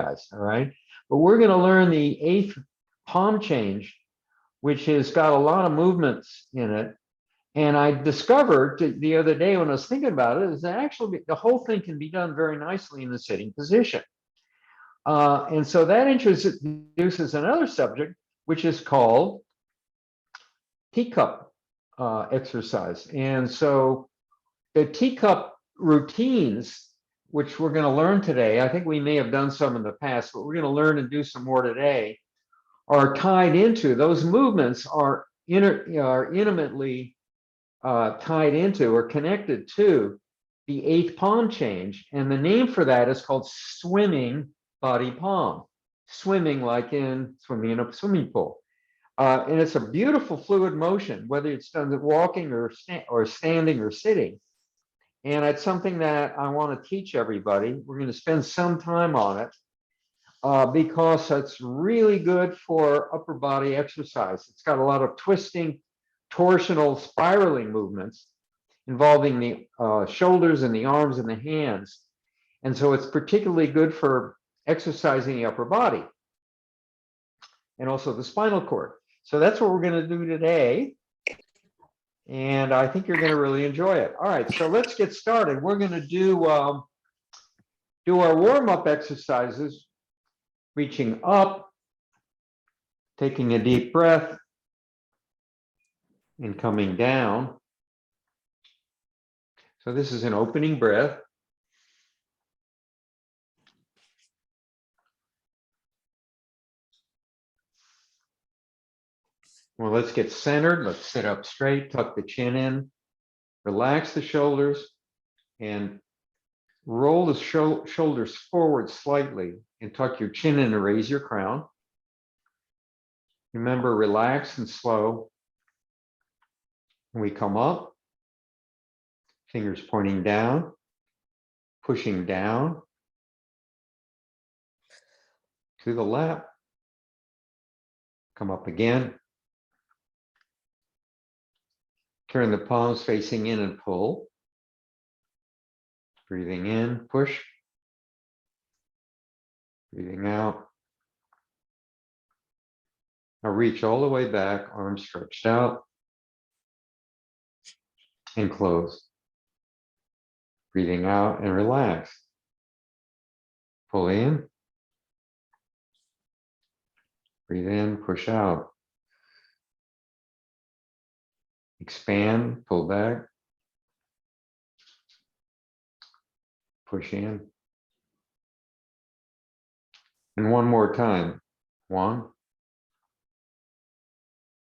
guys, all right? But we're going to learn the 8th palm change, which has got a lot of movements in it. And I discovered the other day when I was thinking about it, is that actually the whole thing can be done very nicely in the sitting position. And so that introduces another subject, which is called teacup exercise. And so the teacup routines, which we're going to learn today, I think we may have done some in the past, but we're going to learn and do some more today, are tied into, those movements are intimately tied into or connected to the 8th palm change. And the name for that is called swimming body palm. Swimming like in swimming in a swimming pool. And it's a beautiful fluid motion, whether it's done walking or standing or sitting. And it's something that I want to teach everybody. We're going to spend some time on it because it's really good for upper body exercise. It's got a lot of twisting, torsional, spiraling movements involving the shoulders and the arms and the hands. And so it's particularly good for exercising the upper body and also the spinal cord. So that's what we're going to do today. And I think you're going to really enjoy it. All right, so let's get started. We're going to do our warm-up exercises, reaching up, taking a deep breath, and coming down. So this is an opening breath. Well, let's get centered. Let's sit up straight, tuck the chin in, relax the shoulders, and roll the shoulders forward slightly and tuck your chin in and raise your crown. Remember, relax and slow. When we come up, fingers pointing down, pushing down to the left. Come up again. Turn the palms facing in and pull. Breathing in, push. Breathing out. Now reach all the way back, arms stretched out. And close. Breathing out and relax. Pull in. Breathe in, push out. Expand, pull back. Push in. And one more time. 1,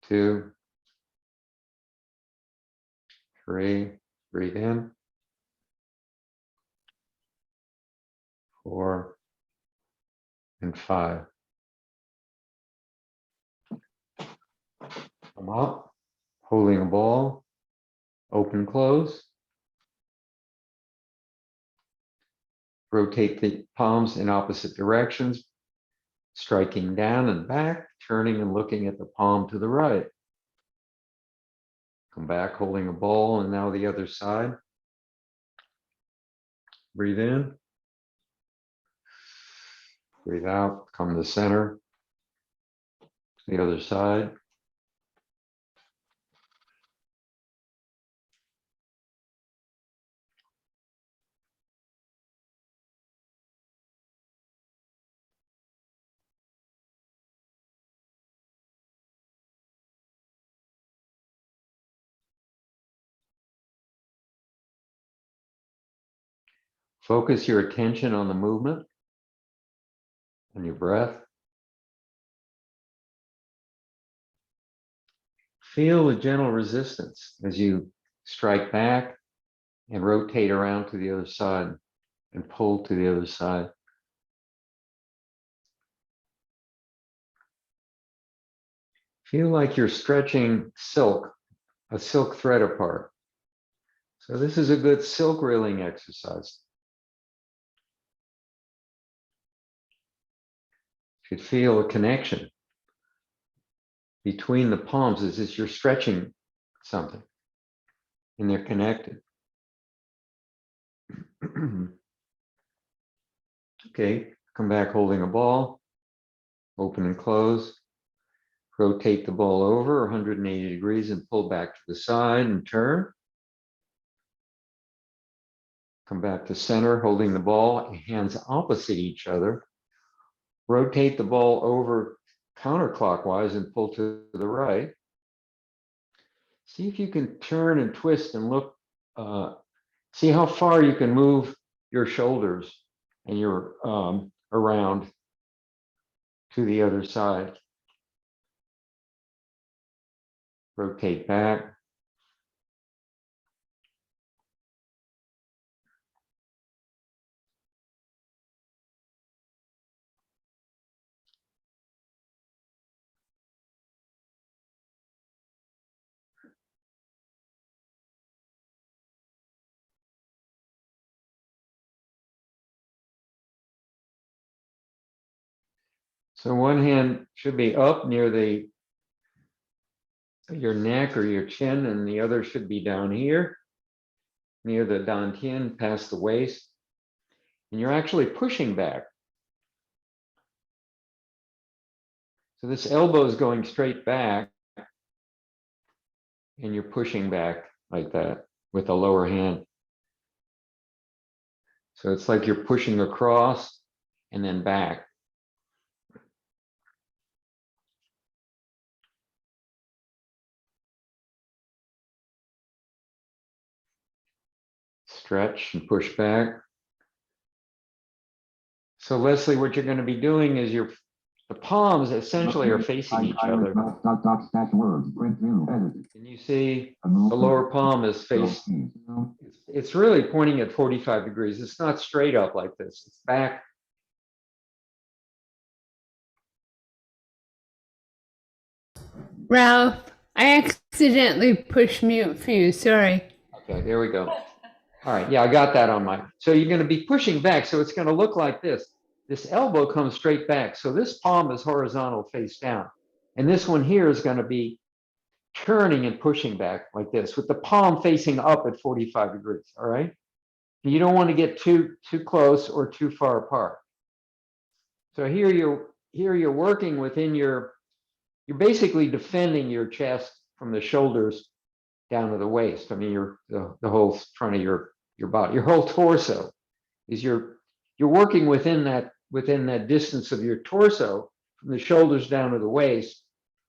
2, 3. Breathe in. 4 and 5. Come up, holding a ball, open, close. Rotate the palms in opposite directions, striking down and back, turning and looking at the palm to the right. Come back, holding a ball, and now the other side. Breathe in. Breathe out, come to center. The other side. Focus your attention on the movement and your breath. Feel the gentle resistance as you strike back and rotate around to the other side and pull to the other side. Feel like you're stretching silk, a silk thread apart. So this is a good silk reeling exercise. You could feel a connection between the palms as if you're stretching something and they're connected. Okay, Come back holding a ball, open and close. Rotate the ball over 180 degrees and pull back to the side and turn. Come back to center, holding the ball, hands opposite each other. Rotate the ball over counterclockwise and pull to the right. See if you can turn and twist and look, see how far you can move your shoulders and your around to the other side. Rotate back. So one hand should be up near your neck or your chin, and the other should be down here, near the dantian, past the waist. And you're actually pushing back. So this elbow is going straight back, and you're pushing back like that with the lower hand. So it's like you're pushing across and then back. Stretch and push back. So Leslie, what you're going to be doing is the palms essentially are facing each other. And you see the lower palm is faced, it's really pointing at 45 degrees. It's not straight up like this, it's back. Ralph, I accidentally pushed mute for you, sorry. Okay, there we go. All right, yeah, I got that on my, so you're going to be pushing back, so it's going to look like this. This elbow comes straight back, so this palm is horizontal face down. And this one here is going to be turning and pushing back like this, with the palm facing up at 45 degrees, all right? You don't want to get too close or too far apart. So here you're working within you're basically defending your chest from the shoulders down to the waist. I mean, the whole front of your body, your whole torso is you're working within that distance of your torso from the shoulders down to the waist.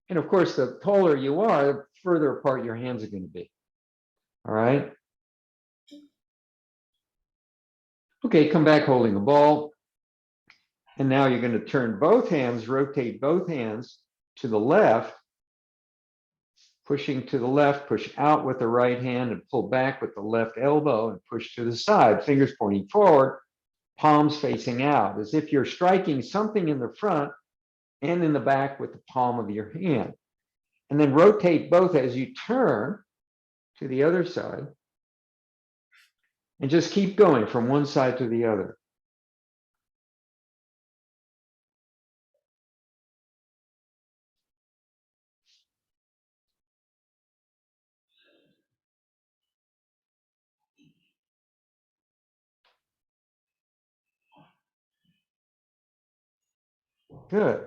And of course, the taller you are, the further apart your hands are going to be. All right. Okay, come back holding the ball. And now you're going to turn both hands, rotate both hands to the left, pushing to the left, push out with the right hand and pull back with the left elbow and push to the side, fingers pointing forward, palms facing out, as if you're striking something in the front and in the back with the palm of your hand. And then rotate both as you turn to the other side. And just keep going from one side to the other. Good.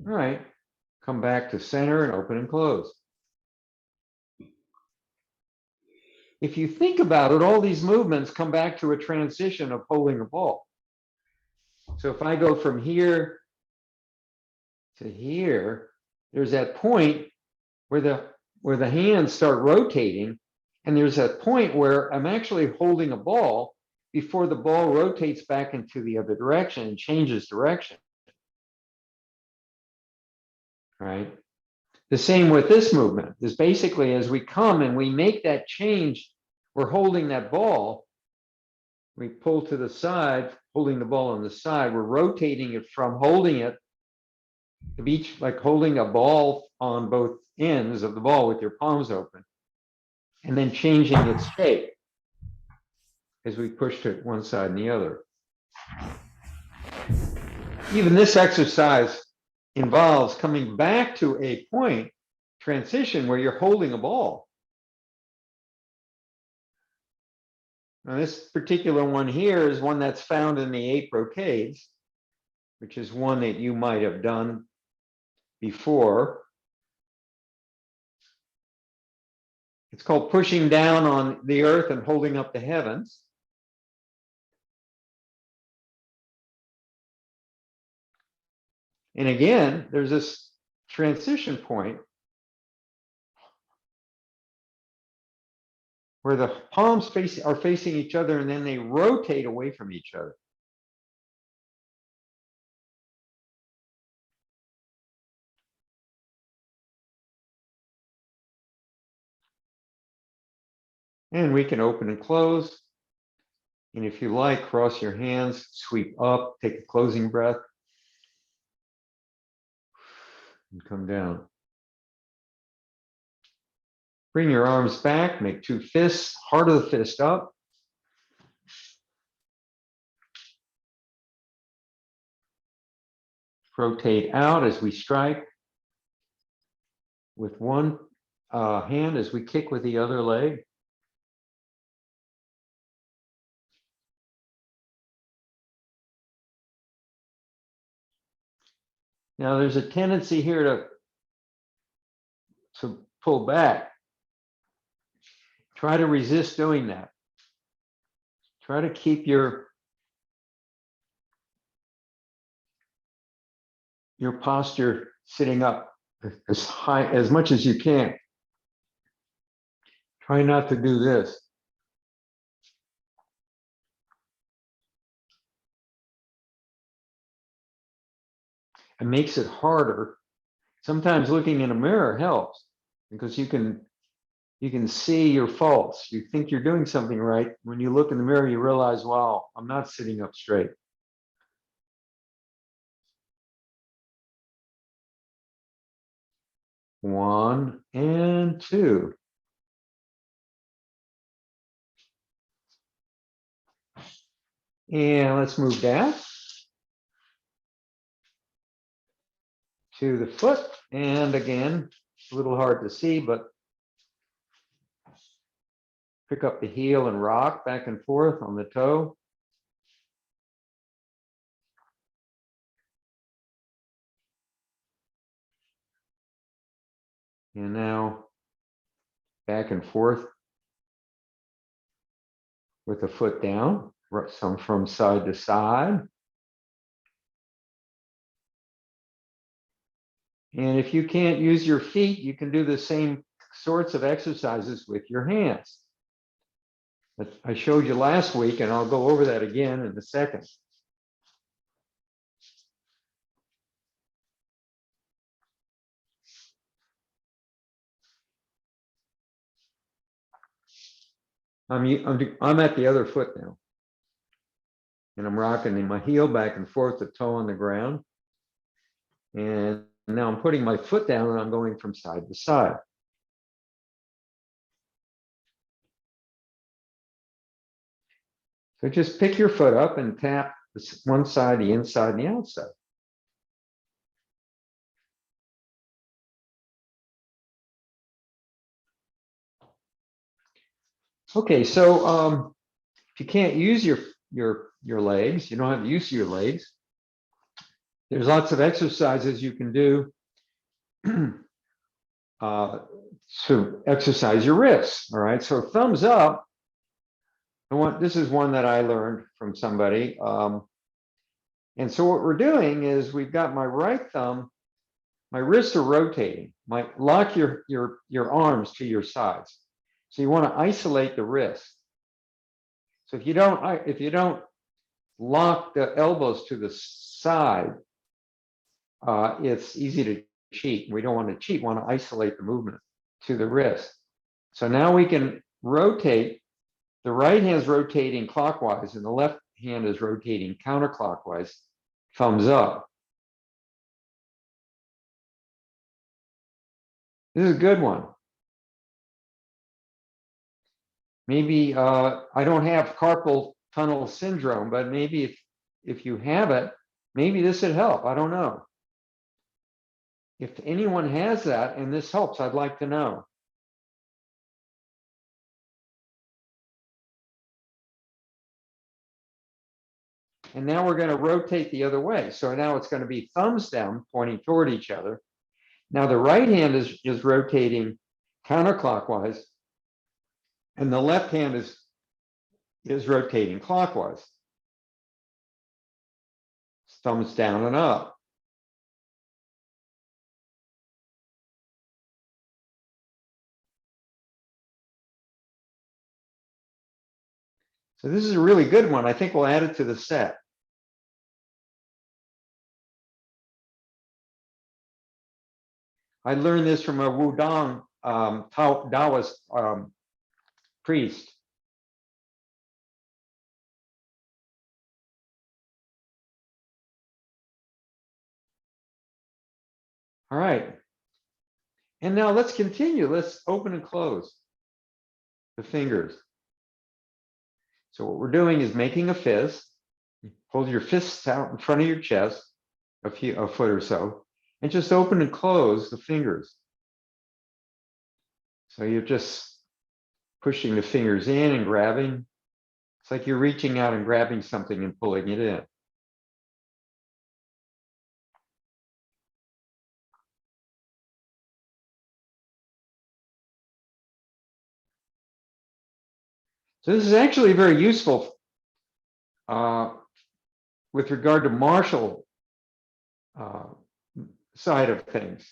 All right. Come back to center and open and close. If you think about it, all these movements come back to a transition of holding a ball. So if I go from here to here, there's that point where the hands start rotating, and there's that point where I'm actually holding a ball before the ball rotates back into the other direction and changes direction. Right? The same with this movement is basically as we come and we make that change, we're holding that ball, we pull to the side, holding the ball on the side, we're rotating it from holding it to each, like holding a ball on both ends of the ball with your palms open, and then changing its shape as we push to one side and the other. Even this exercise involves coming back to a point transition where you're holding a ball. Now, this particular one here is one that's found in the 8 brocades, which is one that you might have done before. It's called pushing down on the earth and holding up the heavens. And again, there's this transition point where the palms are facing each other, and then they rotate away from each other. And we can open and close. And if you like, cross your hands, sweep up, take a closing breath, and come down. Bring your arms back, make 2 fists, heart of the fist up. Rotate out as we strike with one hand as we kick with the other leg. Now there's a tendency here to pull back. Try to resist doing that. Try to keep your posture sitting up as high as much as you can. Try not to do this. It makes it harder. Sometimes looking in a mirror helps because you can see your faults. You think you're doing something right. When you look in the mirror, you realize, wow, I'm not sitting up straight. One and two. And let's move down to the foot. And again, a little hard to see, but pick up the heel and rock back and forth on the toe. And now back and forth with the foot down, some from side to side. And if you can't use your feet, you can do the same sorts of exercises with your hands. But I showed you last week, and I'll go over that again in a second. I'm at the other foot now. And I'm rocking my heel back and forth, the toe on the ground. And now I'm putting my foot down and I'm going from side to side. So just pick your foot up and tap one side, the inside and the outside. Okay, so if you can't use your legs, you don't have use of your legs, there's lots of exercises you can do to exercise your wrists. All right, so thumbs up. This is one that I learned from somebody. And so what we're doing is we've got my right thumb, my wrists are rotating. Lock your arms to your sides. So you want to isolate the wrist. So if you don't lock the elbows to the side, it's easy to cheat. We don't want to cheat. We want to isolate the movement to the wrist. So now we can rotate. The right hand is rotating clockwise and the left hand is rotating counterclockwise, thumbs up. This is a good one. Maybe I don't have carpal tunnel syndrome, but maybe if you have it, maybe this would help. I don't know. If anyone has that and this helps, I'd like to know. And now we're going to rotate the other way. So now it's going to be thumbs down, pointing toward each other. Now the right hand is rotating counterclockwise, and the left hand is rotating clockwise. Thumbs down and up. So this is a really good one. I think we'll add it to the set. I learned this from a Wudang Taoist priest. All right. And now let's continue. Let's open and close the fingers. So what we're doing is making a fist. Hold your fists out in front of your chest, a foot or so, and just open and close the fingers. So you're just pushing the fingers in and grabbing. It's like you're reaching out and grabbing something and pulling it in. So this is actually very useful with regard to martial side of things,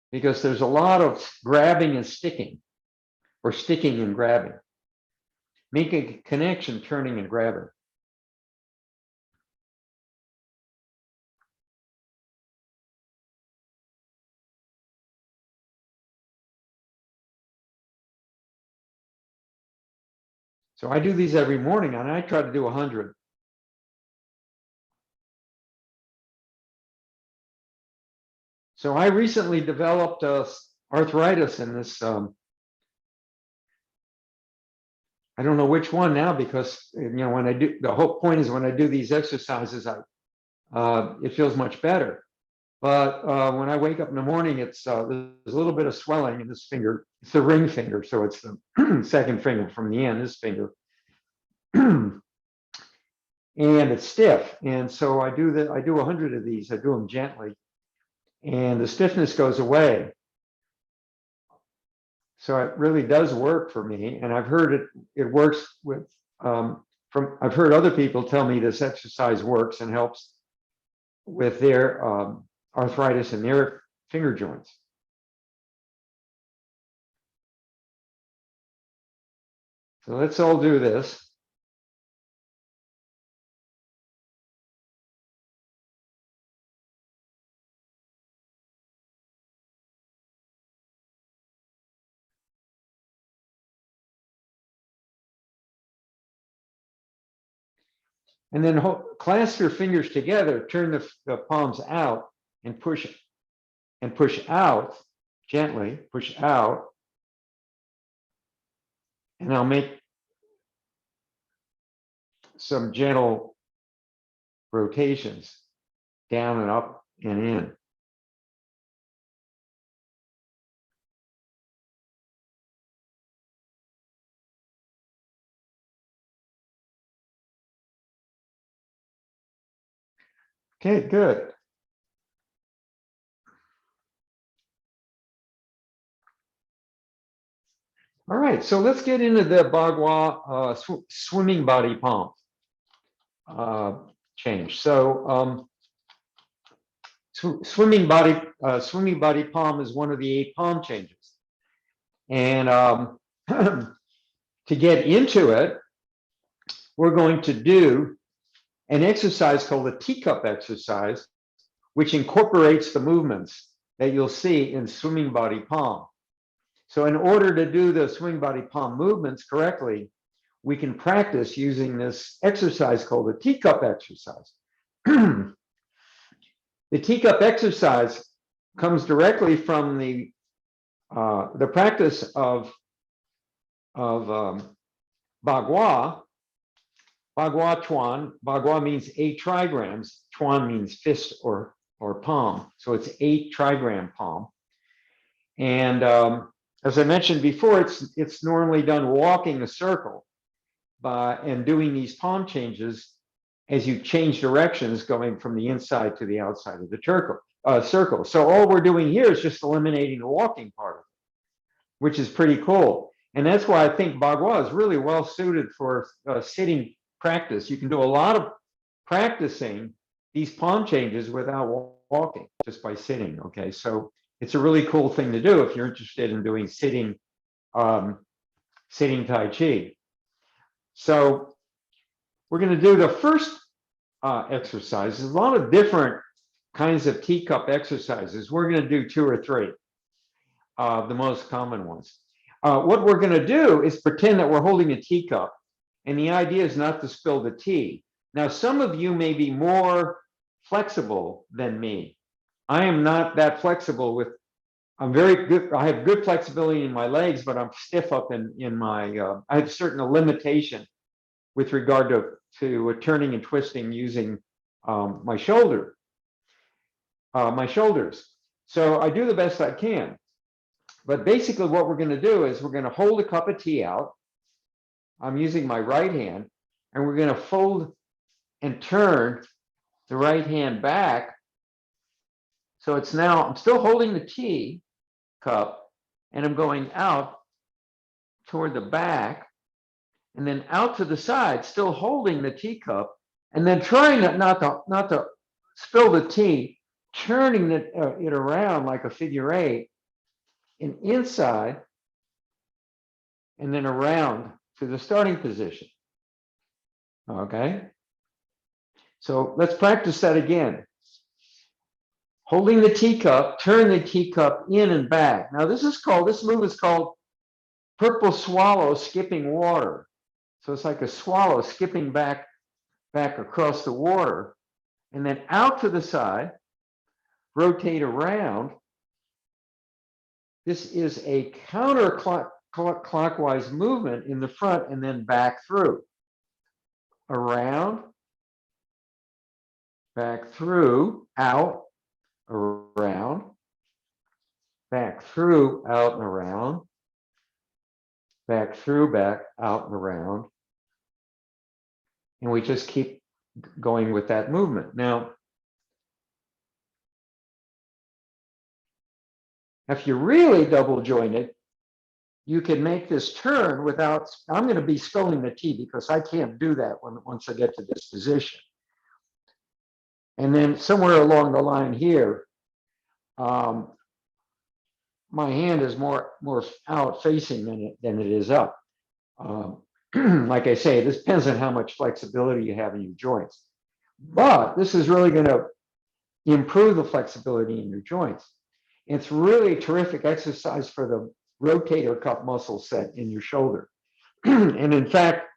because there's a lot of grabbing and sticking, or sticking and grabbing. Make a connection, turning and grabbing. So I do these every morning, and I try to do 100. So I recently developed arthritis in this. I don't know which one now, because when I do, the whole point is when I do these exercises, it feels much better. But when I wake up in the morning, it's there's a little bit of swelling in this finger. It's the ring finger, so it's the second finger from the end, this finger. And it's stiff. And so I do 100 of these. I do them gently, and the stiffness goes away. So it really does work for me. And I've heard it works with I've heard other people tell me this exercise works and helps with their arthritis in their finger joints. So let's all do this. And then clasp your fingers together, turn the palms out and push out gently, push out. And I'll make some gentle rotations down and up and in. Okay, good. All right, so let's get into the Bagua swimming body palm change. So swimming body palm is one of the 8 palm changes. And to get into it, we're going to do an exercise called the Teacup Exercise, which incorporates the movements that you'll see in swimming body palm. So in order to do the swimming body palm movements correctly, we can practice using this exercise called the Teacup Exercise. The Teacup Exercise comes directly from the practice of Bagua. Bagua Chuan. Bagua means 8 trigrams. Chuan means fist or palm. So it's 8 trigram palm. And as I mentioned before, it's normally done walking a circle and doing these palm changes as you change directions going from the inside to the outside of the circle. So all we're doing here is just eliminating the walking part of it, which is pretty cool. And that's why I think Bagua is really well suited for sitting practice. You can do a lot of practicing these palm changes without walking, just by sitting. Okay, so it's a really cool thing to do if you're interested in doing sitting Tai Chi. So we're going to do the first exercise. There's a lot of different kinds of teacup exercises. We're going to do 2 or 3 the most common ones. What we're going to do is pretend that we're holding a teacup, and the idea is not to spill the tea. Now, some of you may be more flexible than me. I am not that flexible I'm very good. I have good flexibility in my legs, but I'm stiff up in my, I have certain limitation with regard to turning and twisting using my shoulders. So I do the best I can. But basically what we're going to do is we're going to hold a cup of tea out. I'm using my right hand, and we're going to fold and turn the right hand back. So it's now, I'm still holding the tea cup, and I'm going out toward the back, and then out to the side, still holding the teacup, and then trying not to spill the tea, turning it around like a figure 8, and inside, and then around to the starting position. Okay, so let's practice that again. Holding the teacup, turn the teacup in and back. Now this move is called purple swallow skipping water. So it's like a swallow skipping back across the water, and then out to the side, rotate around. This is a counterclockwise movement in the front, and then back through. Around, back through, out, around, back through, out and around, back through, back, out and around. And we just keep going with that movement. Now, if you're really double jointed, you can make this turn without, I'm going to be spilling the tea because I can't do that once I get to this position. And then somewhere along the line here, my hand is more out facing than it is up. Like I say, this depends on how much flexibility you have in your joints. But this is really going to improve the flexibility in your joints. It's really a terrific exercise for the rotator cuff muscle set in your shoulder. And in fact,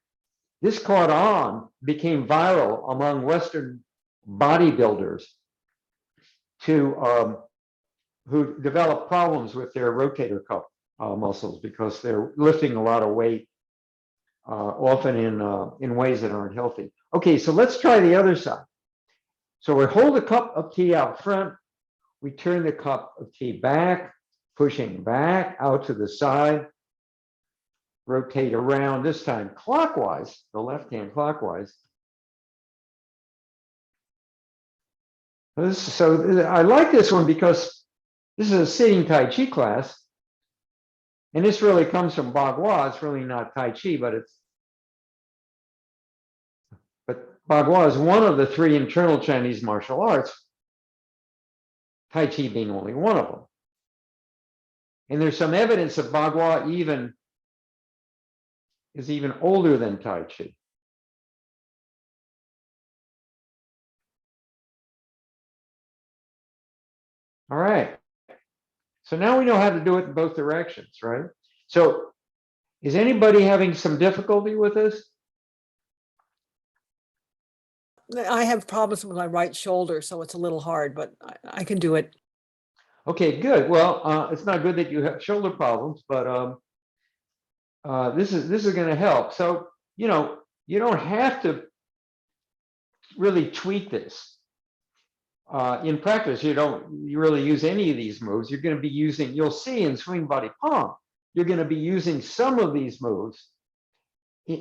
this caught on, became viral among Western bodybuilders who develop problems with their rotator cuff muscles because they're lifting a lot of weight, often in ways that aren't healthy. Okay, so let's try the other side. So we hold the cup of tea out front. We turn the cup of tea back, pushing back out to the side. Rotate around, this time clockwise, the left hand clockwise. So I like this one because this is a sitting Tai Chi class. And this really comes from Bagua. It's really not Tai Chi, but Bagua is one of the 3 internal Chinese martial arts, Tai Chi being only one of them. And there's some evidence that Bagua is even older than Tai Chi. All right. So now we know how to do it in both directions, right? So is anybody having some difficulty with this? I have problems with my right shoulder, so it's a little hard, but I can do it. Okay, good. Well, it's not good that you have shoulder problems, but this is going to help. So, you don't have to really tweak this. In practice, you really use any of these moves. You're going to be using, you'll see in swing body palm, you're going to be using some of these moves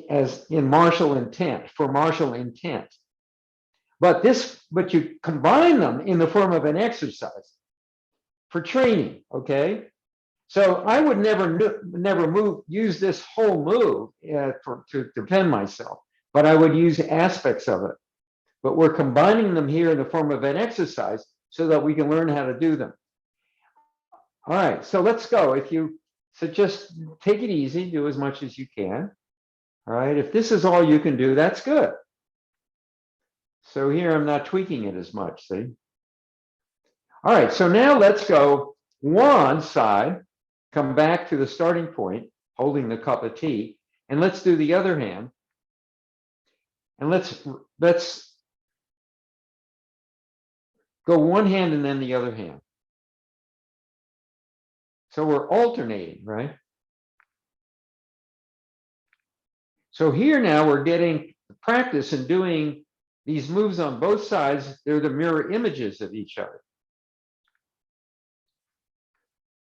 as for martial intent. But you combine them in the form of an exercise for training, okay? So I would never use this whole move to defend myself, but I would use aspects of it. But we're combining them here in the form of an exercise so that we can learn how to do them. All right, so let's go. So just take it easy, do as much as you can. All right, if this is all you can do, that's good. So here I'm not tweaking it as much, see? All right, so now let's go one side, come back to the starting point, holding the cup of tea, and let's do the other hand. And let's go one hand and then the other hand. So we're alternating, right? So here now we're getting practice in doing these moves on both sides. They're the mirror images of each other.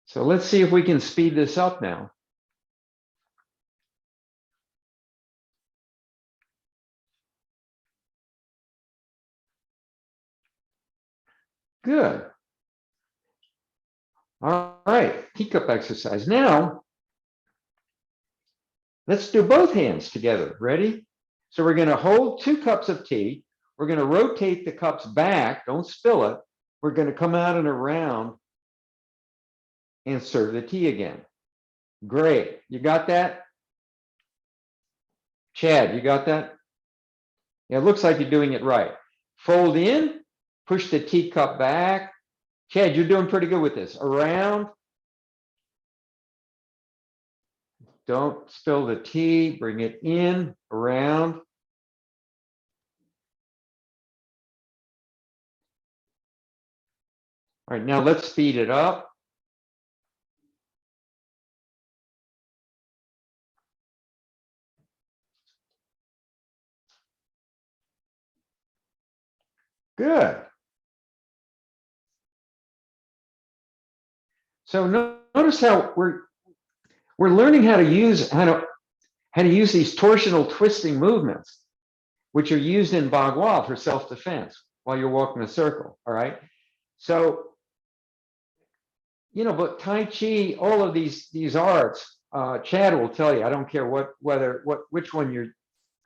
So let's see if we can speed this up now. Good. All right, teacup exercise. Now, let's do both hands together. Ready? So we're going to hold 2 cups of tea. We're going to rotate the cups back. Don't spill it. We're going to come out and around and serve the tea again. Great. You got that? Chad, you got that? Yeah, it looks like you're doing it right. Fold in, push the teacup back. Chad, you're doing pretty good with this. Around. Don't spill the tea. Bring it in, around. All right, now let's speed it up. Good. So notice how we're learning how to use these torsional twisting movements, which are used in Bagua for self-defense while you're walking a circle. All right. So, but Tai Chi, all of these arts, Chad will tell you, I don't care which one you're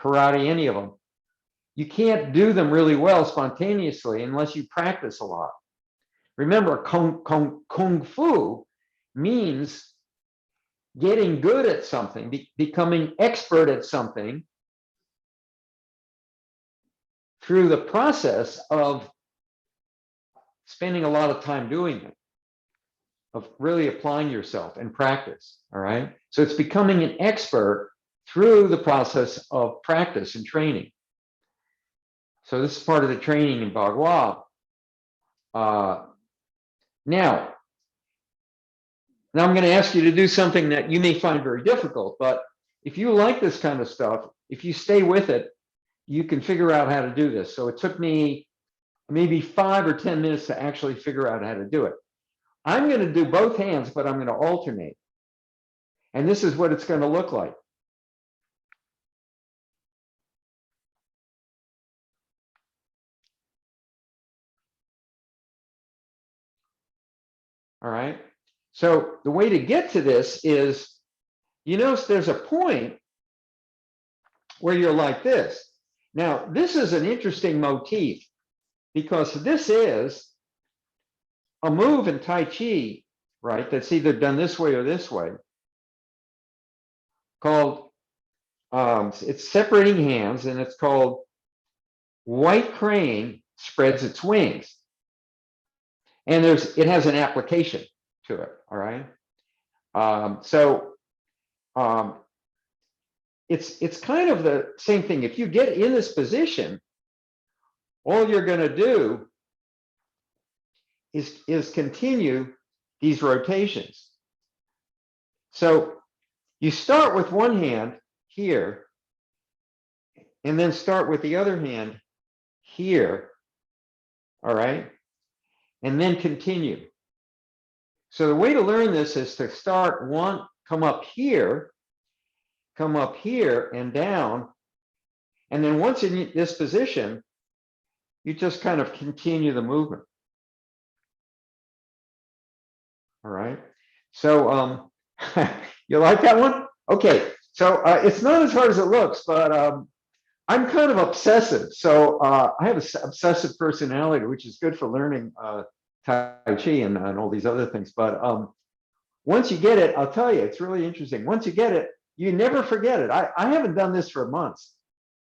karate, any of them. You can't do them really well spontaneously unless you practice a lot. Remember, Kung Fu means getting good at something, becoming expert at something through the process of spending a lot of time doing it, of really applying yourself and practice, all right? So it's becoming an expert through the process of practice and training. So this is part of the training in Bagua. Now I'm going to ask you to do something that you may find very difficult, but if you like this kind of stuff, if you stay with it, you can figure out how to do this. So it took me maybe 5 or 10 minutes to actually figure out how to do it. I'm going to do both hands, but I'm going to alternate. And this is what it's going to look like. All right. So the way to get to this is, you notice there's a point where you're like this. Now, this is an interesting motif because this is a move in Tai Chi, right? That's either done this way or this way, called, it's separating hands, and it's called white crane spreads its wings. And it has an application to it, all right? It's kind of the same thing. If you get in this position, all you're going to do is continue these rotations. So you start with one hand here, and then start with the other hand here, all right? And then continue. So the way to learn this is to start come up here and down. And then once in this position, you just kind of continue the movement. All right. So you like that one? Okay. So it's not as hard as it looks, but I'm kind of obsessive. So I have an obsessive personality, which is good for learning Tai Chi and all these other things. But once you get it, I'll tell you, it's really interesting. Once you get it, you never forget it. I haven't done this for months,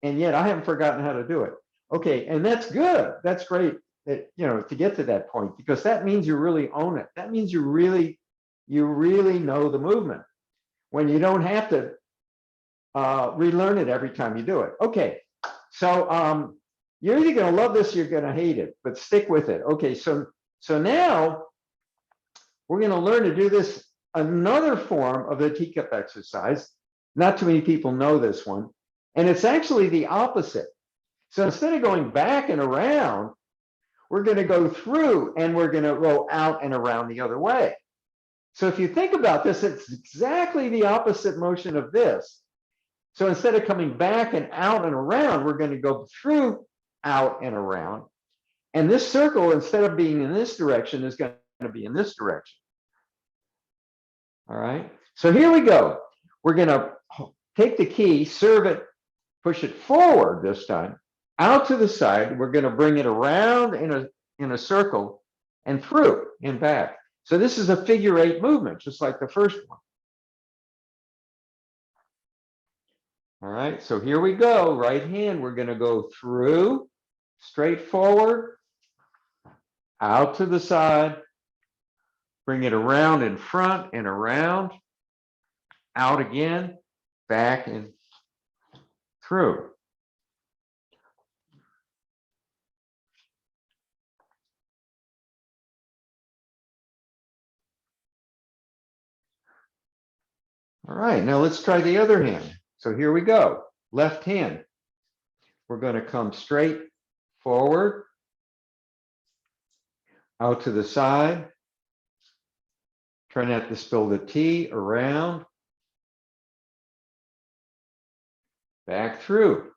and yet I haven't forgotten how to do it. Okay, and that's good. That's great that, you know, to get to that point, because that means you really own it. That means you really know the movement when you don't have to relearn it every time you do it. Okay, so you're either going to love this or you're going to hate it, but stick with it. Okay, so now we're going to learn to do this, another form of the teacup exercise. Not too many people know this one, and it's actually the opposite. So instead of going back and around, we're going to go through and we're going to roll out and around the other way. So if you think about this, it's exactly the opposite motion of this. So instead of coming back and out and around, we're going to go through, out and around. And this circle, instead of being in this direction, is going to be in this direction. All right. So here we go. We're going to take the key, serve it, push it forward this time, out to the side. We're going to bring it around in a circle and through and back. So this is a figure 8 movement, just like the first one. All right, so here we go. Right hand, we're going to go through, straight forward, out to the side, bring it around in front and around, out again, back and through. All right, now let's try the other hand. So here we go. Left hand. We're going to come straight forward, out to the side. Try not to spill the tea, around, back through.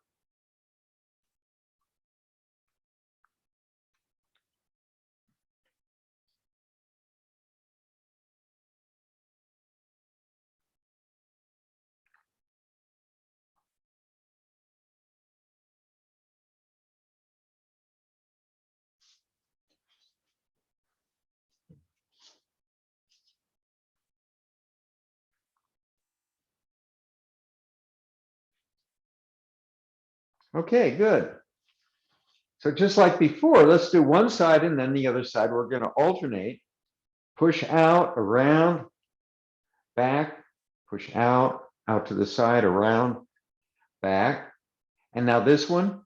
Okay, good. So just like before, let's do one side and then the other side. We're going to alternate. Push out, around, back, push out to the side, around, back. And now this one,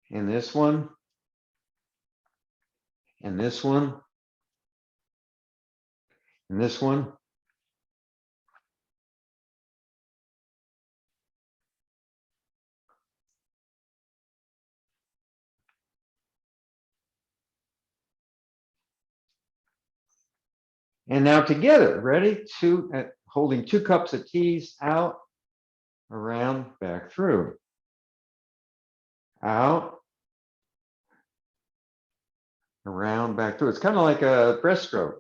and this one, and this one, and this one. And now together, ready? Holding 2 cups of teas, out, around, back through. Out, around, back through. It's kind of like a breaststroke.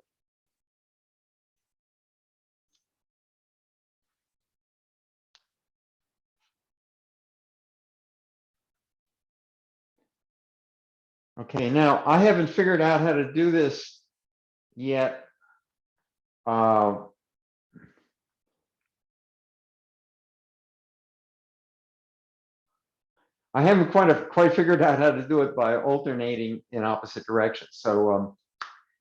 Okay, now I haven't figured out how to do this yet. I haven't quite figured out how to do it by alternating in opposite directions. So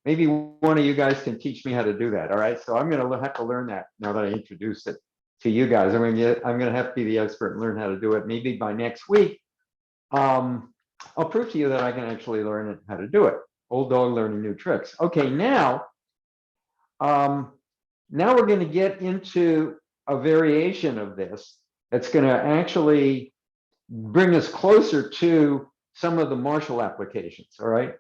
maybe one of you guys can teach me how to do that. All right. So I'm going to have to learn that now that I introduced it to you guys. I'm going to have to be the expert and learn how to do it. Maybe by next week, I'll prove to you that I can actually learn how to do it. Old dog learning new tricks. Okay. Now we're going to get into a variation of this that's going to actually bring us closer to some of the martial applications, all right?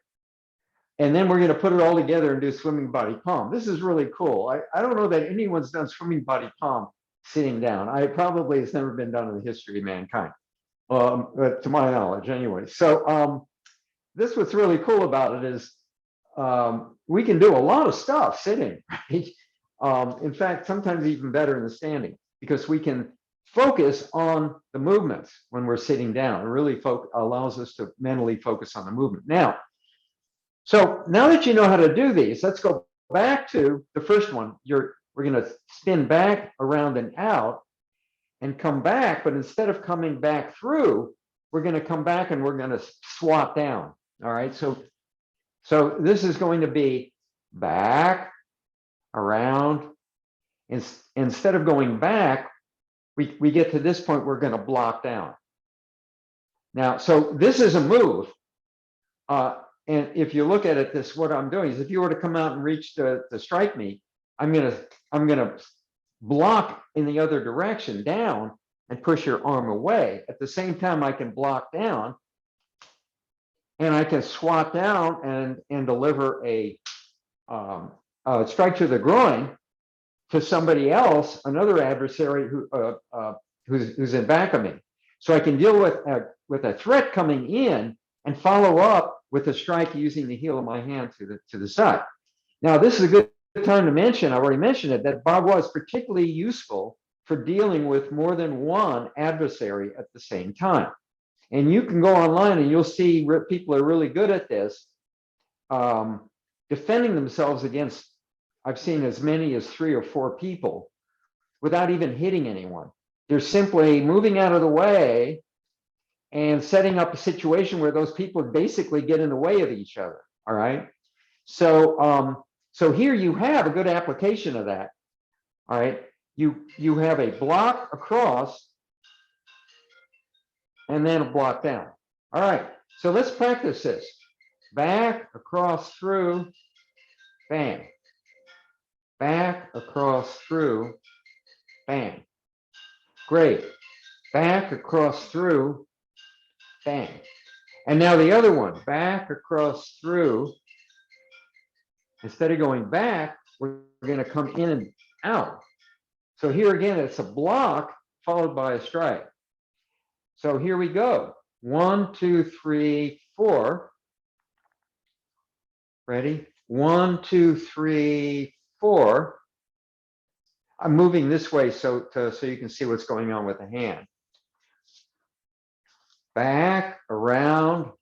And then we're going to put it all together and do swimming body palm. This is really cool. I don't know that anyone's done swimming body palm sitting down. It probably has never been done in the history of mankind. to my knowledge anyway. So this what's really cool about it is we can do a lot of stuff sitting, right? In fact, sometimes even better in the standing, because we can focus on the movements when we're sitting down. It really allows us to mentally focus on the movement. So now that you know how to do these, let's go back to the first one. We're going to spin back, around, and out, and come back. But instead of coming back through, we're going to come back and we're going to swap down. All right. So this is going to be back, around. Instead of going back, we get to this point, we're going to block down. Now, so this is a move. And if you look at it, what I'm doing is, if you were to come out and reach to strike me, I'm gonna block in the other direction down and push your arm away. At the same time, I can block down, and I can swat down and deliver a strike to the groin to somebody else, another adversary who's in back of me. So I can deal with a threat coming in and follow up with a strike using the heel of my hand to the side. Now, this is a good time to mention, I already mentioned it, that Bob was particularly useful for dealing with more than one adversary at the same time. And you can go online and you'll see people are really good at this, defending themselves against, I've seen as many as 3 or 4 people without even hitting anyone. They're simply moving out of the way and setting up a situation where those people basically get in the way of each other. All right. So here you have a good application of that. All right. You have a block across and then a block down. All right. So let's practice this. Back, across, through, bang. Back, across, through, bang. Great. Back, across, through, bang. And now the other one, back, across, through. Instead of going back, we're going to come in and out. So here again, it's a block followed by a strike. So here we go. 1, 2, 3, 4. Ready? 1, 2, 3, 4. I'm moving this way so you can see what's going on with the hand. Back, around,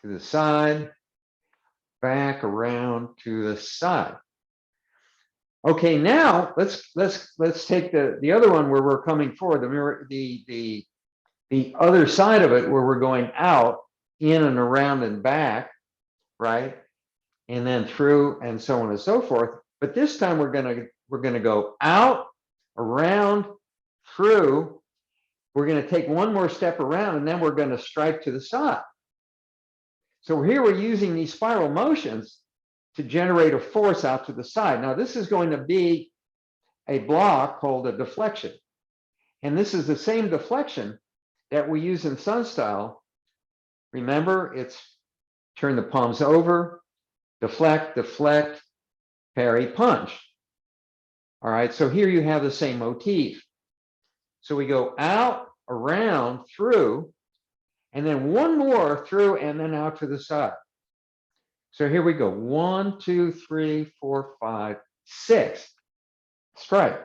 to the side, back, around, to the side. Okay, now let's take the other one where we're coming forward, the other side of it where we're going out, in and around and back, right? And then through and so on and so forth. But this time we're gonna go out, around, through. We're going to take one more step around, and then we're going to strike to the side. So here we're using these spiral motions to generate a force out to the side. Now, this is going to be a block called a deflection. And this is the same deflection that we use in Sun Style. Remember, it's turn the palms over, deflect, deflect, parry, punch. All right, so here you have the same motif. So we go out, around, through, and then one more through and then out to the side. So here we go. 1, 2, 3, 4, 5, 6. Strike.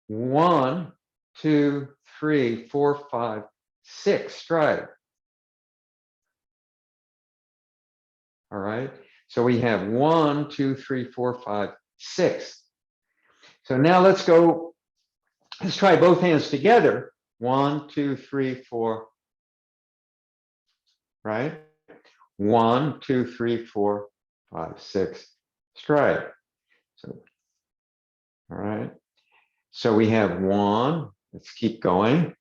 1, 2, 3, 4, 5, 6. Strike. All right. So we have 1, 2, 3, 4, 5, 6. So now let's go. Let's try both hands together. 1, 2, 3, 4. Right? 1, 2, 3, 4, 5, 6. Strike. So, all right. So we have 1. Let's keep going.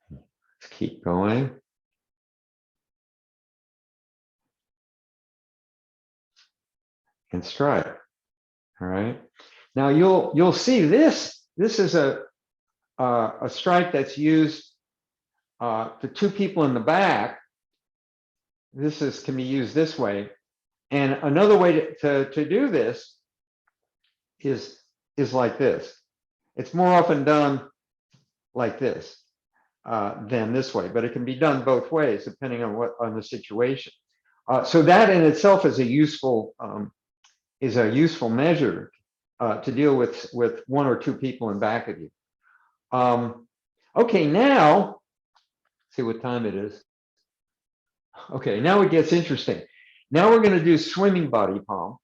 Let's keep going. And strike. All right. Now you'll see this. This is a strike that's used to 2 people in the back. This can be used this way. And another way to do this is like this. It's more often done like this than this way, but it can be done both ways depending on the situation. So that in itself is a useful measure to deal with one or two people in back of you. Okay, now see what time it is. Okay, now it gets interesting. Now we're going to do swimming body palm,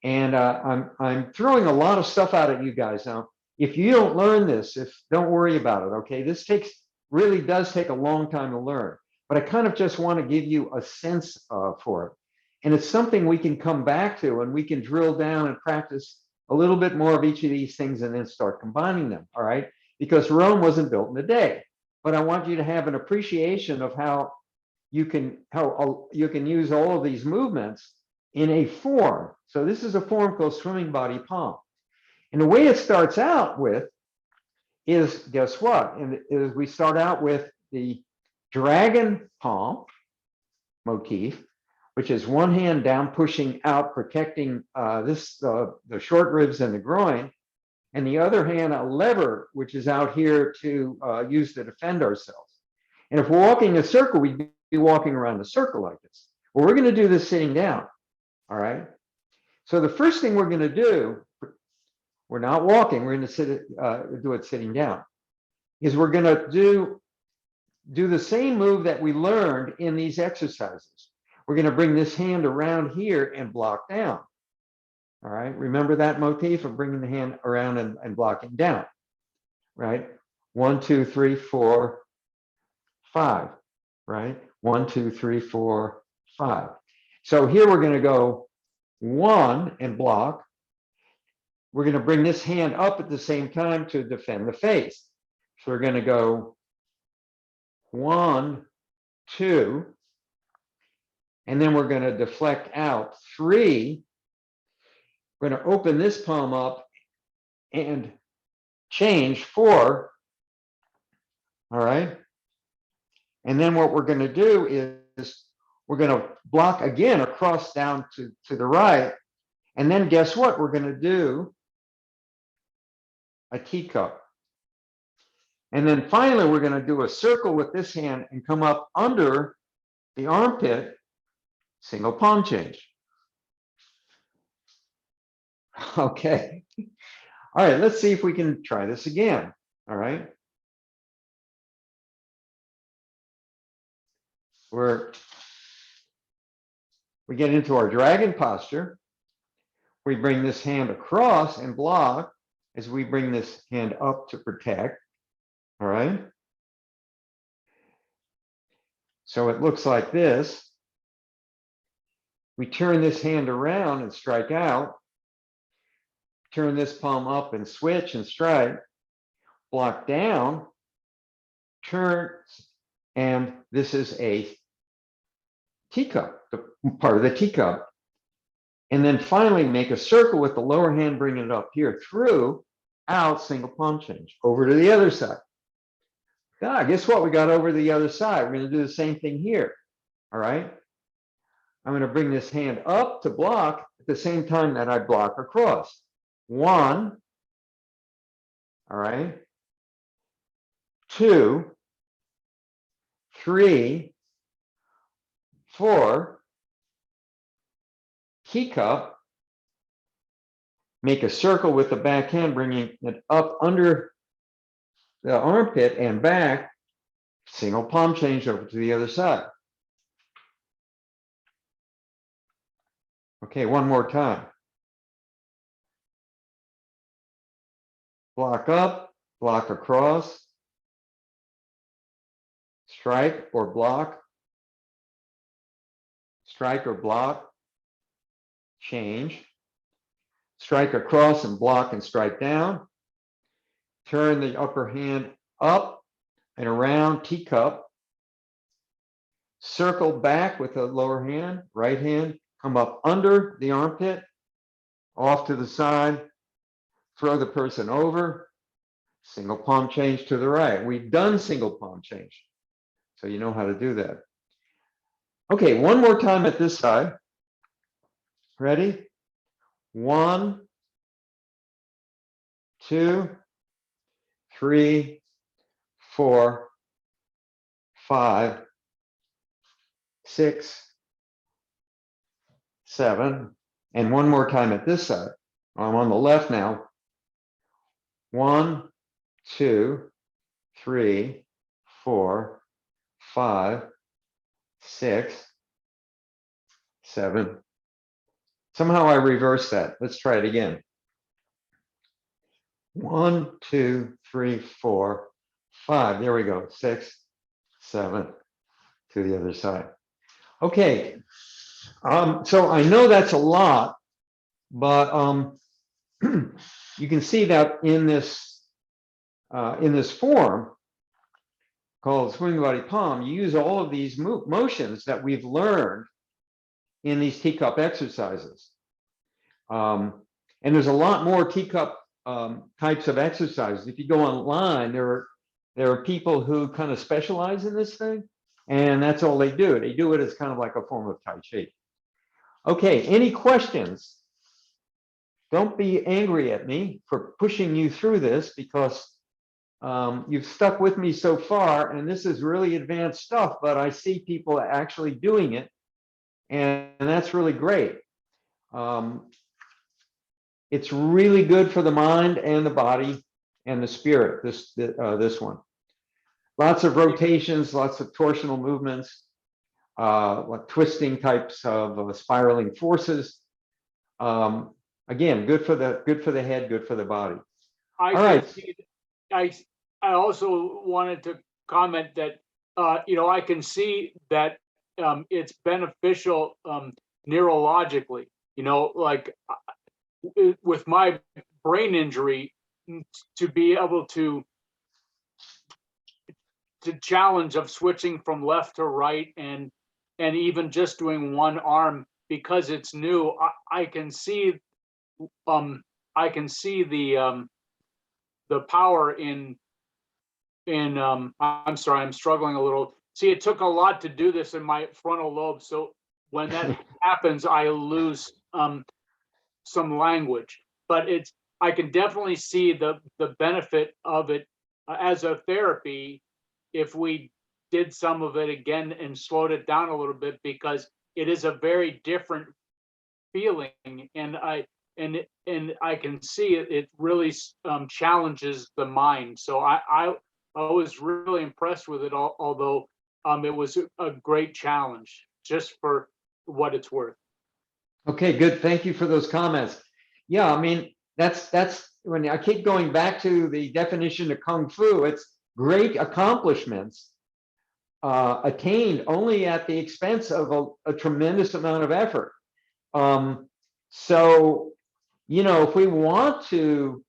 and I'm throwing a lot of stuff out at you guys now. If you don't learn this, don't worry about it. Okay, this really does take a long time to learn, but I kind of just want to give you a sense for it, and it's something we can come back to, and we can drill down and practice a little bit more of each of these things, and then start combining them. All right, because Rome wasn't built in a day, but I want you to have an appreciation of how you can use all of these movements in a form. So this is a form called swimming body palm. And the way it starts out with is, guess what? And is we start out with the dragon palm motif, which is one hand down, pushing out, protecting the short ribs and the groin, and the other hand a lever, which is out here to use to defend ourselves. And if we're walking a circle, we'd be walking around a circle like this. Well, we're going to do this sitting down. All right. So the first thing we're going to do, we're not walking, we're going to do it sitting down, is we're going to do the same move that we learned in these exercises. We're going to bring this hand around here and block down. All right. Remember that motif of bringing the hand around and blocking down. Right. 1, 2, 3, 4, 5. Right. 1, 2, 3, 4, 5. So here we're going to go 1 and block. We're going to bring this hand up at the same time to defend the face. So we're going to go 1, 2, and then we're going to deflect out 3. We're going to open this palm up and change 4. All right. And then what we're going to do is we're going to block again across down to the right. And then guess what? We're going to do a teacup. And then finally, we're going to do a circle with this hand and come up under the armpit, single palm change. Okay. All right, let's see if we can try this again. All right. We get into our dragon posture. We bring this hand across and block as we bring this hand up to protect. All right. So it looks like this. We turn this hand around and strike out. Turn this palm up and switch and strike. Block down. Turn, and this is a teacup, part of the teacup. And then finally make a circle with the lower hand, bringing it up here through, out, single palm change, over to the other side. Guess what? We got over to the other side. We're going to do the same thing here. All right. I'm going to bring this hand up to block at the same time that I block across. 1. All right. 2, 3, 4. Teacup. Make a circle with the back hand, bringing it up under the armpit and back, single palm change over to the other side. Okay, one more time. Block up, block across, strike or block, strike or block, change, strike across and block and strike down, turn the upper hand up and around, teacup, circle back with the lower hand, right hand, come up under the armpit, off to the side, throw the person over, single palm change to the right. We've done single palm change, so you know how to do that. Okay, one more time at this side. Ready? 1, 2, 3, 4, 5, 6, 7, and one more time at this side. I'm on the left now. 1, 2, 3, 4, 5, 6, 7. Somehow I reversed that. Let's try it again. 1, 2, 3, 4, 5. There we go. 6, 7 to the other side. Okay. So I know that's a lot, but you can see that in this form called swing body palm, you use all of these motions that we've learned in these teacup exercises. And there's a lot more teacup types of exercises. If you go online, there are people who kind of specialize in this thing, and that's all they do. They do it as kind of like a form of Tai Chi. Okay, any questions? Don't be angry at me for pushing you through this, because you've stuck with me so far, and this is really advanced stuff, but I see people actually doing it, and that's really great. It's really good for the mind and the body and the spirit, this one. Lots of rotations, lots of torsional movements, like twisting types of spiraling forces. Again, good for the head, good for the body. All right. I also wanted to comment that I can see that it's beneficial neurologically. Like with my brain injury, to be able to challenge of switching from left to right, and even just doing one arm, because it's new. I can see the power in I'm sorry, I'm struggling a little. See, it took a lot to do this in my frontal lobe, so when that happens, I lose some language. But I can definitely see the benefit of it as a therapy if we did some of it again and slowed it down a little bit, because it is a very different feeling, and I can see it really challenges the mind. So I was really impressed with it, although it was a great challenge, just for what it's worth. Okay, good. Thank you for those comments. Yeah, I mean, that's when I keep going back to the definition of Kung Fu. It's great accomplishments attained only at the expense of a tremendous amount of effort. So, if we want to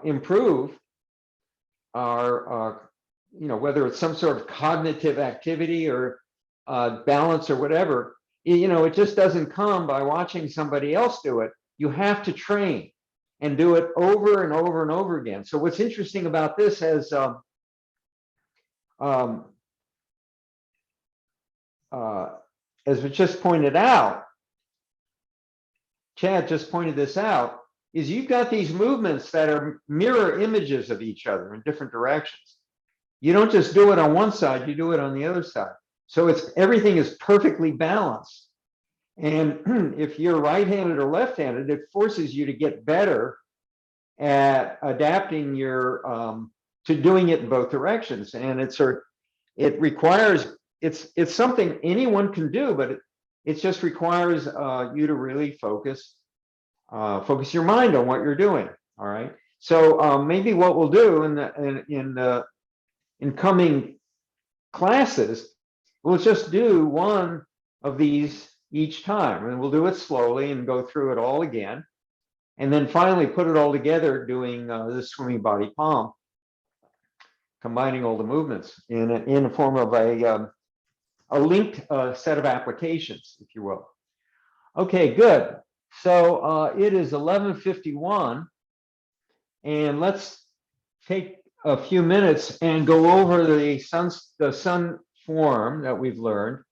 improve our, whether it's some sort of cognitive activity or balance or whatever, it just doesn't come by watching somebody else do it. You have to train and do it over and over and over again. So what's interesting about this, as we just pointed out, Chad just pointed this out, is you've got these movements that are mirror images of each other in different directions. You don't just do it on one side, you do it on the other side. So everything is perfectly balanced. And if you're right-handed or left-handed, it forces you to get better at adapting your to doing it in both directions. And it requires, it's something anyone can do, but it just requires you to really focus your mind on what you're doing. All right. So maybe what we'll do in coming classes, we'll just do one of these each time, and we'll do it slowly and go through it all again, and then finally put it all together doing this swimming body palm, combining all the movements in the form of a linked set of applications, if you will. Okay, good. So it is 11:51, and let's take a few minutes and go over the sun form that we've learned.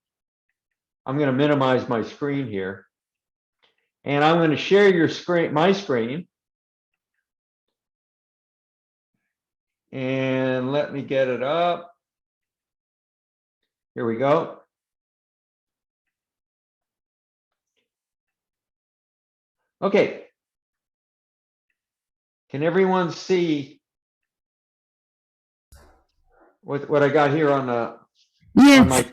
I'm going to minimize my screen here, and I'm going to share my screen. And let me get it up. Here we go. Okay. Can everyone see what I got here on the on Yes, my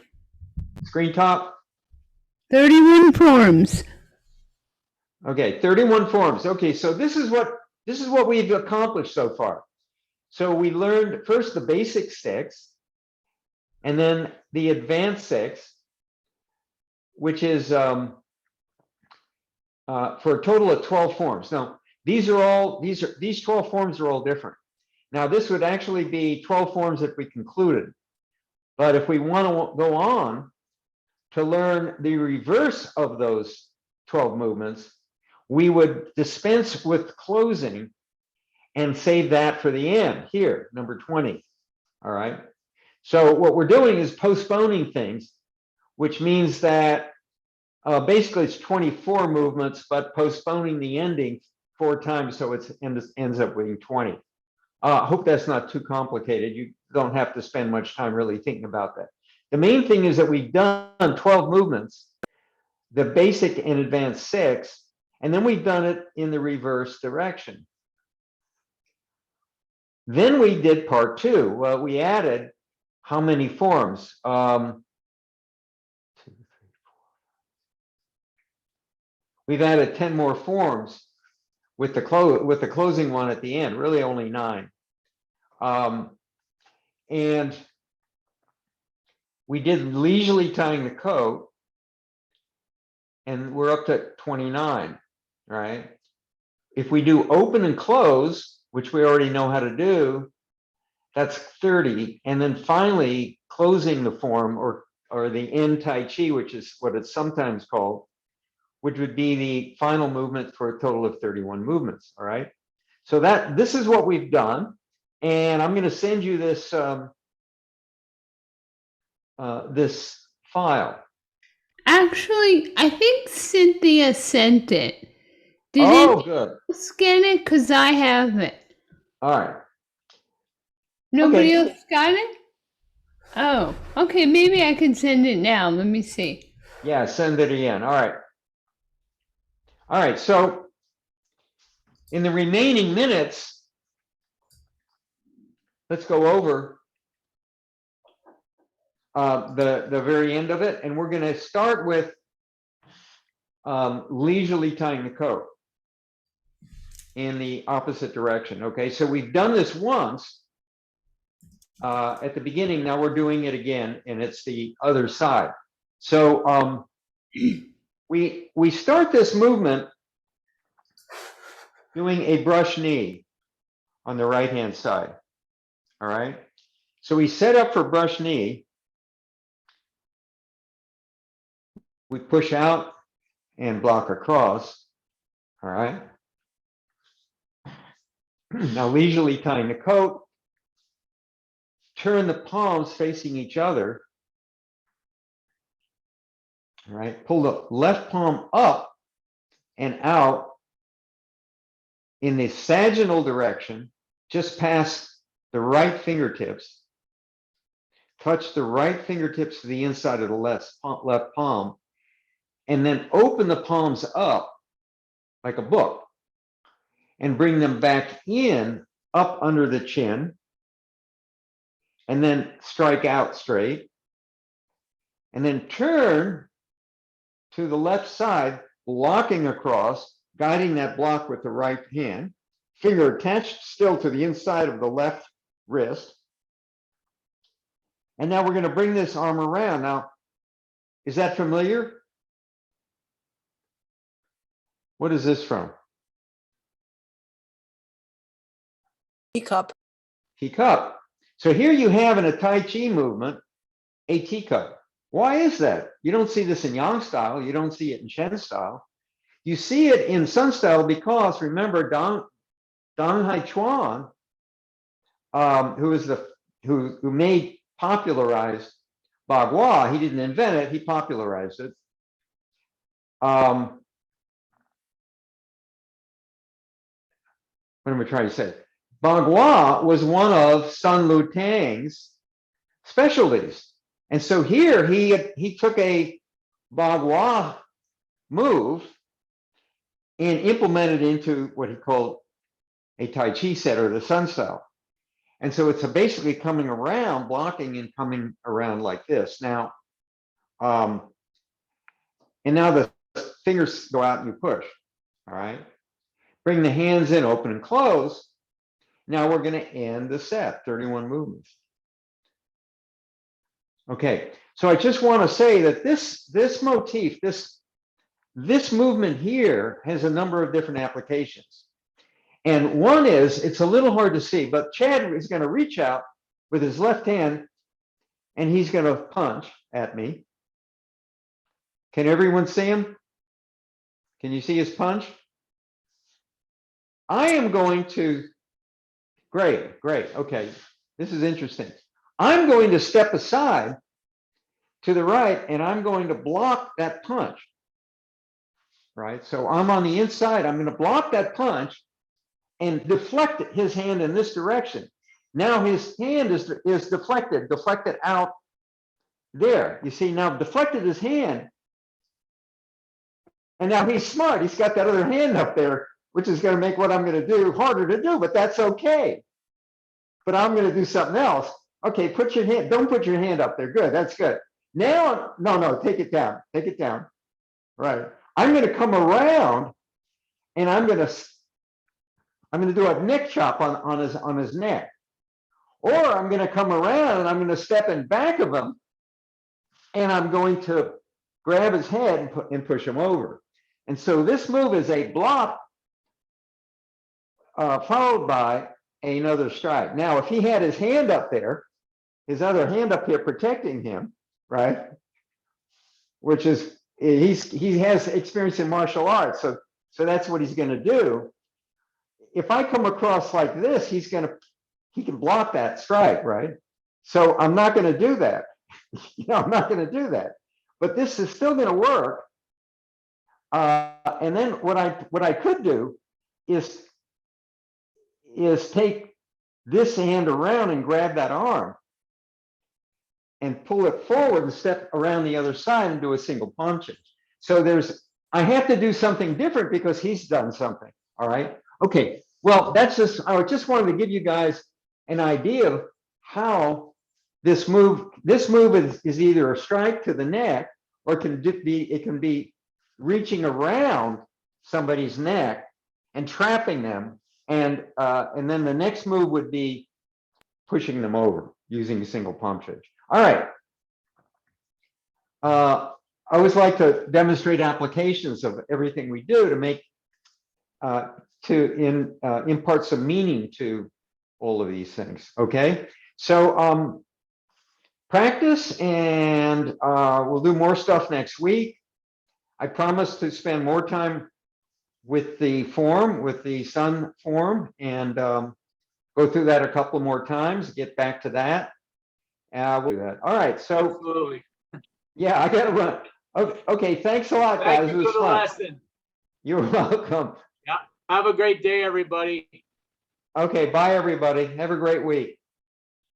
screen top? 31 forms. Okay, 31 forms. Okay, so this is what we've accomplished so far. So we learned first the basic 6, and then the advanced 6, which is for a total of 12 forms. Now, these 12 forms are all different. Now, this would actually be 12 forms if we concluded. But if we want to go on to learn the reverse of those 12 movements, we would dispense with closing and save that for the end here, number 20. All right. So what we're doing is postponing things, which means that basically it's 24 movements, but postponing the ending 4 times, so it ends up being 20. Hope that's not too complicated. You don't have to spend much time really thinking about that. The main thing is that we've done 12 movements, the basic and advanced 6, and then we've done it in the reverse direction. Then we did part 2. Well, we added how many forms? 2, 3, 4. We've added 10 more forms with the closing one at the end. Really, only 9. And we did leisurely tying the coat, and we're up to 29, right? If we do open and close, which we already know how to do, that's 30. And then finally closing the form or the end Tai Chi, which is what it's sometimes called, which would be the final movement for a total of 31 movements. All right. So this is what we've done. And I'm going to send you this this file. Actually, I think Cynthia sent it. Did Oh, it good. scan it? Because I have it. All right. Nobody Okay. else got it? Oh, okay. Maybe I can send it now. Let me see. Yeah, send it again. All right. All right. So in the remaining minutes, let's go over the very end of it. And we're going to start with leisurely tying the coat in the opposite direction. Okay. So we've done this once at the beginning. Now we're doing it again, and it's the other side. So we start this movement doing a brush knee on the right hand side. All right. So we set up for brush knee. We push out and block across. All right. Now leisurely tying the coat. Turn the palms facing each other. All right. Pull the left palm up and out in the sagittal direction, just past the right fingertips. Touch the right fingertips to the inside of the left palm, and then open the palms up like a book and bring them back in up under the chin, and then strike out straight, and then turn to the left side, blocking across, guiding that block with the right hand, finger attached still to the inside of the left wrist. And now we're going to bring this arm around. Now, is that familiar? What is this from? Teacup. Teacup. So here you have in a Tai Chi movement, a teacup. Why is that? You don't see this in Yang style. You don't see it in Shen style. You see it in Sun style because, remember, Dong Haichuan, who popularized Bagua, he didn't invent it, he popularized it. What am I trying to say? Bagua was one of Sun Lutang's specialties. And so here he took a Bagua move and implemented into what he called a Tai Chi set, or the Sun Cell. And so it's basically coming around, blocking and coming around like this. Now, and now the fingers go out and you push, all right? Bring the hands in, open and close. Now we're going to end the set, 31 movements. Okay, so I just want to say that this motif, this movement here has a number of different applications. And one is, it's a little hard to see, but Chad is going to reach out with his left hand and he's going to punch at me. Can everyone see him? Can you see his punch? I am going to, great, okay, this is interesting. I'm going to step aside to the right and I'm going to block that punch, right? So I'm on the inside, I'm going to block that punch and deflect his hand in this direction. Now his hand is deflected out there. You see, now deflected his hand. And now he's smart. He's got that other hand up there, which is going to make what I'm going to do harder to do, but that's okay. But I'm going to do something else. Okay, put your hand, don't put your hand up there. Good, that's good. Now, no, take it down. Take it down. Right. I'm going to come around and I'm going to do a neck chop on his neck. Or I'm going to come around and I'm going to step in back of him and I'm going to grab his head and push him over. And so this move is a block followed by another strike. Now, if he had his hand up there, his other hand up here protecting him, right? Which is, he has experience in martial arts, so that's what he's going to do. If I come across like this, he can block that strike, right? So I'm not going to do that. I'm not going to do that. But this is still going to work. And then what I could do is take this hand around and grab that arm and pull it forward and step around the other side and do a single punch. So I have to do something different because he's done something. All right. Okay. Well, I just wanted to give you guys an idea of how this move is either a strike to the neck or it can be reaching around somebody's neck and trapping them. And then the next move would be pushing them over using a single punch. All right. I always like to demonstrate applications of everything we do to make impart some meaning to all of these things. Okay, so practice, and we'll do more stuff next week. I promise to spend more time with the form, with the Sun form, and go through that a couple more times. Get back to that. We'll do that. All right. So Absolutely. Yeah, I gotta run. Okay, thanks a lot, guys. Thank you for the lesson. You're welcome. Yeah. Have a great day, everybody. Okay, bye, everybody. Have a great week.